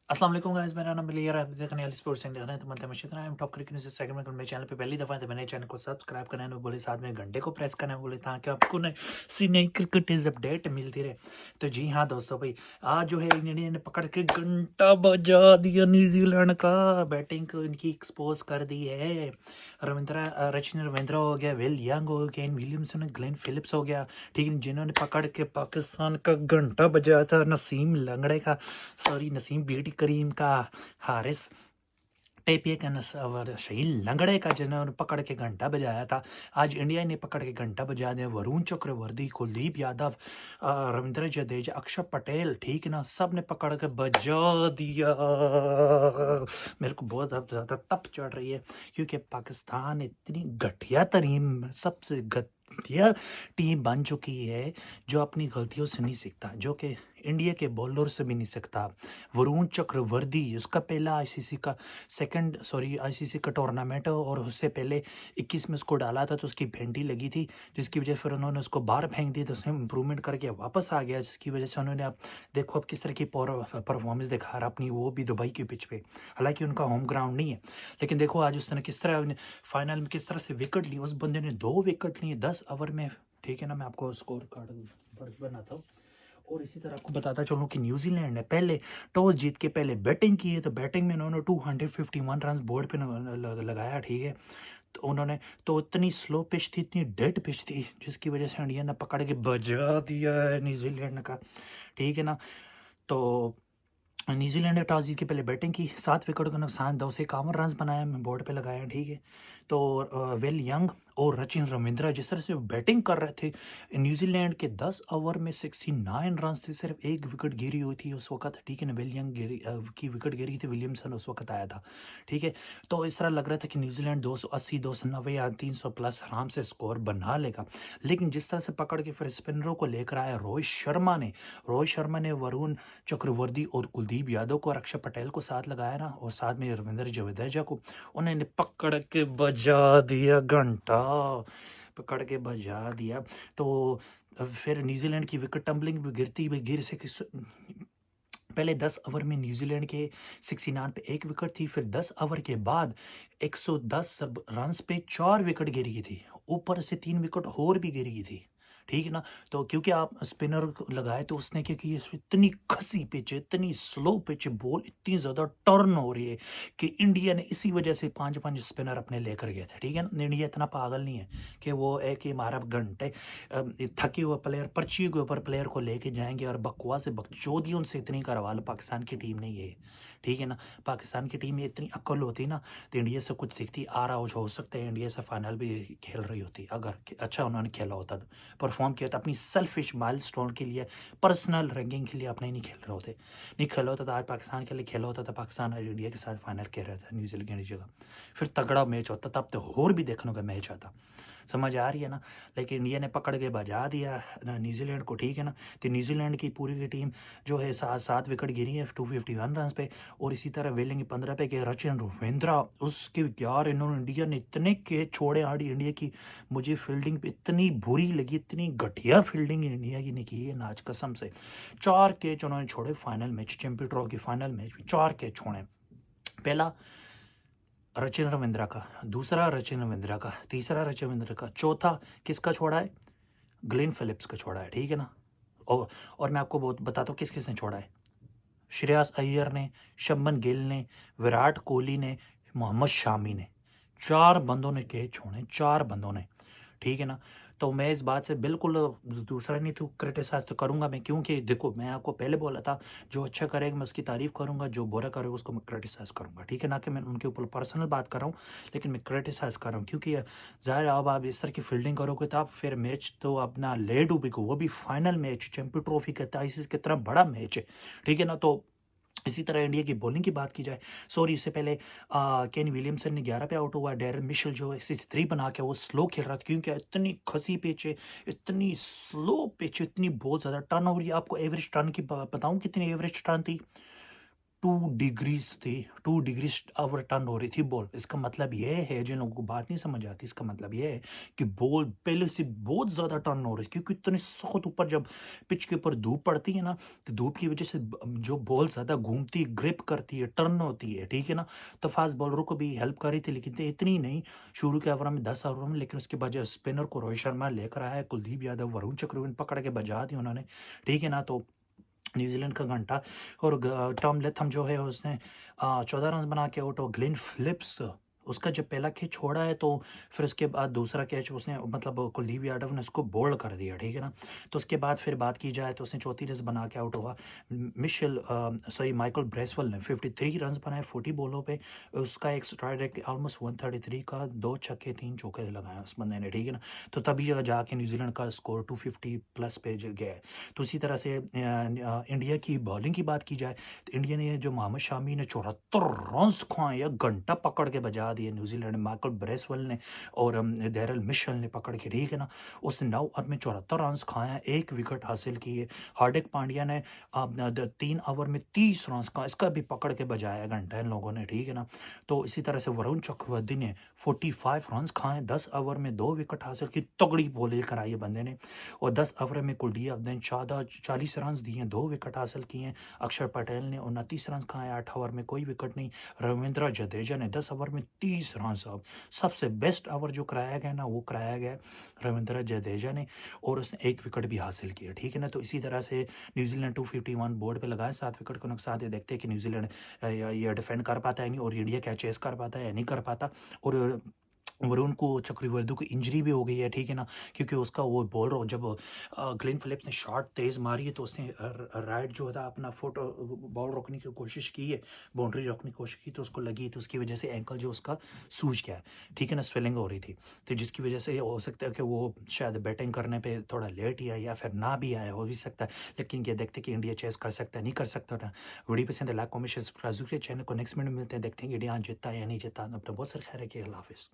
अस्सलाम वालेकुम गाइस, मेरा नाम बली है। आप देख रहे हैं अली स्पोर्ट्स इंडिया है। तो मतलब मैं चित्र हम टॉप क्रिकेट न्यूज़ सेगमेंट में मेरे चैनल पे पहली दफ़ा है तो मैंने चैनल को सब्सक्राइब करना है बोले, साथ में घंटे को प्रेस करना है बोले, ताकि आपको नई क्रिकेट इज अपडेट मिलती रहे। तो जी हाँ दोस्तों भाई, आज जो है इंडिया ने पकड़ के घंटा बजा दिया न्यूजीलैंड का। बैटिंग को इनकी एक्सपोज कर दी है। रचिन रविंद्रा हो गया, विल यंग हो गया, इन विलियमसन, ग्लेन फिलिप्स हो गया, ठीक है, जिन्होंने पकड़ के पाकिस्तान का घंटा बजाया था। नसीम लंगड़े का, सॉरी नसीम बीटी करीम का, हारिस टेपिया का और शहीद लंगड़े का, जिन्होंने पकड़ के घंटा बजाया था। आज इंडिया ने पकड़ के घंटा बजा दिया। वरुण चक्रवर्ती, कुलदीप यादव, रविंद्र जडेजा, अक्षर पटेल, ठीक है ना, सब ने पकड़ के बजा दिया। मेरे को बहुत ज़्यादा तप चढ़ रही है, क्योंकि पाकिस्तान इतनी घटिया तरीन, सबसे घटिया टीम बन चुकी है, जो अपनी गलतियों से नहीं सीखता, जो कि इंडिया के बॉलर से भी नहीं सीखता। वरुण चक्रवर्ती, उसका पहला आईसीसी का आईसीसी का टूर्नामेंट, और उससे पहले 21 में उसको डाला था तो उसकी भेंटी लगी थी, जिसकी वजह से फिर उन्होंने उसको बाहर फेंक दी, तो उसने इंप्रूवमेंट करके वापस आ गया, जिसकी वजह से उन्होंने, अब देखो अब किस तरह की परफॉर्मेंस दिखा रहा अपनी, वो भी दुबई के पिच पे। हालांकि उनका होम ग्राउंड नहीं है, लेकिन देखो आज उसने किस तरह फाइनल में किस तरह से विकेट ली। उस बंदे ने 2 विकेट लिए 10 ओवर में, ठीक है ना। मैं आपको स्कोर कार्ड बनाता हूँ, और इसी तरह आपको बताता चलूँ कि न्यूजीलैंड ने पहले टॉस जीत के पहले बैटिंग की है, तो बैटिंग में उन्होंने 251 रन बोर्ड पे लगाया, ठीक है। तो उन्होंने, तो इतनी स्लो पिच थी, इतनी डेड पिच थी, जिसकी वजह से इंडिया ने पकड़ के बजा दिया है न्यूजीलैंड का, ठीक है ना। तो न्यूजीलैंड ने टॉस जीत के पहले बैटिंग की, 7 विकेट का नुकसान, 251 रन बनाया, मैं बोर्ड पे लगाया, ठीक है। तो विल यंग और रचिन रविंद्रा जिस तरह से बैटिंग कर रहे थे, न्यूजीलैंड के 10 ओवर में 69 रन थे, सिर्फ 1 विकेट गिरी हुई थी उस वक्त, ठीक है ना। विल यंग की विकेट गिरी थी, विलियमसन उस वक्त आया था, ठीक है। तो इस तरह लग रहा था कि न्यूजीलैंड 280, 290 या 300 प्लस आराम से स्कोर बना लेगा, लेकिन जिस तरह से पकड़ के फिर स्पिनरों को लेकर आया रोहित शर्मा ने वरुण चक्रवर्ती और कुलदीप यादव को और अक्षर पटेल को साथ लगाया ना, और साथ में रविंद्र जडेजा को, उन्होंने पकड़ के बजा दिया घंटा, पकड़ के बजा दिया। तो फिर न्यूजीलैंड की विकेट टम्बलिंग भी गिर से पहले 10 ओवर में न्यूजीलैंड के 69 पे 1 विकेट थी, फिर 10 ओवर के बाद 110 रन पे 4 विकेट गिरी थी, ऊपर से 3 विकेट और भी गिरी थी, ठीक है ना। तो क्योंकि आप स्पिनर लगाए, तो उसने, क्योंकि ये इतनी खसी पिच है, इतनी स्लो पिच, बॉल इतनी ज़्यादा टर्न हो रही है कि इंडिया ने इसी वजह से 5-5 स्पिनर अपने लेकर गए थे, ठीक है ना। इंडिया इतना पागल नहीं है कि वो एक ही हमारा घंटे थके हुए प्लेयर, पर्ची के ऊपर प्लेयर को लेके जाएंगे और बकवास से बकचोदियों से इतनी करवा लो। पाकिस्तान की टीम नहीं है, ठीक है ना। पाकिस्तान की टीम में इतनी अक्ल होती ना, तो इंडिया से कुछ सीखती। आ रहा हो सकता है इंडिया से फाइनल भी खेल रही होती, अगर अच्छा उन्होंने खेला होता, तो परफॉर्म किया, तो अपनी सेल्फिश माइलस्टोन के लिए, पर्सनल रैंकिंग के लिए अपने नहीं खेल रहे होते, नहीं खेला होता तो आज पाकिस्तान के लिए खेला होता, तो पाकिस्तान आज इंडिया के साथ फाइनल खेल रहा था न्यूजीलैंड की जगह, फिर तगड़ा मैच होता, तब तो और भी देखने का मैच आता। समझ आ रही है ना। लेकिन इंडिया ने पकड़ के बजा दिया न्यूजीलैंड को, ठीक है ना। तो न्यूजीलैंड की पूरी की टीम जो है 7 विकेट गिरी है 251 रन पे, और इसी तरह वेलिंग 15 पे के रचिन रविंद्रा, उसके यार इन्होंने, इंडिया ने इतने कैच छोड़े आड़ी इंडिया की, मुझे फील्डिंग पे इतनी बुरी लगी, इतनी घटिया फील्डिंग इंडिया की नहीं की है नाच कसम से। 4 कैच उन्होंने छोड़े final match, champion trophy final match में 4 कैच छोड़े। पहला रचिन रविंद्रा का, दूसरा रचिन रविंद्रा का, तीसरा रचिन रविंद्रा का, चौथा किसका छोड़ा है, ग्लेन फिलिप्स का छोड़ा है, ठीक है ना। और मैं आपको बहुत बताता हूँ किस किस ने छोड़ा है। श्रेयस अय्यर ने, शुभमन गिल ने, विराट कोहली ने, मोहम्मद शामी ने, 4 बंदों ने कैच छोड़े, 4 बंदों ने, ठीक है ना। तो मैं इस बात से बिल्कुल दूसरा नहीं तो क्रिटिसाइज तो करूँगा मैं, क्योंकि देखो मैं आपको पहले बोला था, जो अच्छा करेगा मैं उसकी तारीफ करूँगा, जो बुरा करेगा उसको मैं क्रिटिसाइज करूँगा, ठीक है ना। कि मैं उनके ऊपर पर्सनल बात कर रहा हूँ, लेकिन मैं क्रिटिसाइज कर रहा हूँ, क्योंकि ज़ाहिर है अब आप इस तरह की फील्डिंग करोगे तो आप फिर मैच तो अपना ले डूबेगा, वो भी फाइनल मैच, चैंपियन ट्रॉफी का ICC कितना बड़ा मैच है, ठीक है ना। तो इसी तरह इंडिया की बॉलिंग की बात की जाए, सॉरी इससे पहले केन विलियमसन ने 11 पे आउट हुआ, डेरन मिशेल जो 63 बना के वो स्लो खेल रहा था, क्योंकि इतनी खसी पिच है, इतनी स्लो पिच, इतनी बहुत ज़्यादा टर्न हो रही है। आपको एवरेज टर्न की बताऊं कितनी एवरेज टर्न थी, 2 डिग्रीज थी, 2 डिग्री आवर टर्न हो रही थी बॉल। इसका मतलब ये है, जिन लोगों को बात नहीं समझ आती, इसका मतलब ये है कि बॉल पहले से बहुत ज़्यादा टर्न हो रही है, क्योंकि इतने सख्त ऊपर जब पिच के ऊपर धूप पड़ती है ना, तो धूप की वजह से जो बॉल ज़्यादा घूमती, ग्रिप करती है, टर्न होती है, ठीक है ना। तो फास्ट बॉलरों को भी हेल्प करी थी, लेकिन इतनी नहीं। शुरू के ओवर में 10 ओवर में, लेकिन उसके बाद जो स्पिनर को रोहित शर्मा लेकर आया, कुलदीप यादव, वरुण चक्रवर्ती पकड़ के बजा दी उन्होंने, ठीक है ना। तो न्यूजीलैंड का घंटा और टॉम लेथम जो है उसने 14 रन बना के आउट। और ग्लेन फिलिप्स, उसका जब पहला कैच छोड़ा है, तो फिर उसके बाद दूसरा कैच उसने, मतलब कुलदीप यादव ने उसको बोल्ड कर दिया, ठीक है ना। तो उसके बाद फिर बात की जाए तो उसने 34 रन बना के आउट हुआ। माइकल ब्रेसवेल ने 53 रन बनाए 40 बॉलों पे। उसका एक स्ट्राइक रेट ऑलमोस्ट 133 का, 2 छक्के 3 चौके लगाए उस बंदे ने, ठीक है ना। तो तभी जाके न्यूजीलैंड का स्कोर 250 प्लस पे गया है। तो इसी तरह से इंडिया की बॉलिंग की बात की जाए, तो इंडिया ने जो मोहम्मद शामी ने 74 रन खाए, एक घंटा पकड़ के बजा दिए न्यूजीलैंड। माइकल ब्रेसवेल ने और डैरल मिशेल ने पकड़ के, ठीक है ना। उसने 9 ओवर में 74 रन खाया, 1 विकेट हासिल किए। हार्दिक पांड्या ने 3 ओवर में 30 रन का, इसका भी पकड़ के बजाया घंटा इन लोगों ने, ठीक है ना। तो इसी तरह से वरुण चक्रवर्ती ने 45 रन खाए, 10 ओवर में 2 विकेट हासिल की, तगड़ी बॉलिंग कराई है बंदे ने। और 10 ओवर में कुलदीप ने 40 रन दिए, 2 विकेट हासिल किए हैं। अक्षर पटेल ने 29 रन खाए, 8 ओवर में कोई विकेट नहीं। रविंद्र जडेजा ने 10 ओवर में 30 रन, साहब सबसे बेस्ट ओवर जो कराया गया ना, वो कराया गया रविंद्र जडेजा ने, और उसने 1 विकेट भी हासिल किया, ठीक है ना। तो इसी तरह से न्यूजीलैंड 251 बोर्ड पे लगाए, 7 विकेट को नुकसान दे। देखते हैं कि न्यूजीलैंड ये डिफेंड कर पाता है नहीं, और इंडिया क्या चेस कर पाता है या नहीं कर पाता। और वरुण को चक्रवर्ती को इंजरी भी हो गई है, ठीक है ना, क्योंकि उसका वो बॉल जब ग्लेन फिलिप्स ने शॉट तेज़ मारी है, तो उसने राइट जो था अपना फुट बॉल रोकने की कोशिश की है, बाउंड्री रोकने की कोशिश की, तो उसको लगी, तो उसकी वजह से एंकल जो उसका सूज गया है, ठीक है ना, स्वेलिंग हो रही थी। तो जिसकी वजह से हो सकता है कि वो शायद बैटिंग करने पे थोड़ा लेट ही आया, या फिर ना भी आया, हो भी सकता है। लेकिन ये देखते कि इंडिया चेस कर सकता है नहीं कर सकता ना। वीडियो पसंद है, like comment share subscribe channel को। नेक्स्ट मिनट मिलते हैं, देखते हैं कि इंडिया जीतता है या नहीं जीतता। अपना बहुत सारा ख्याल रखिए, अल्लाह हाफिज़।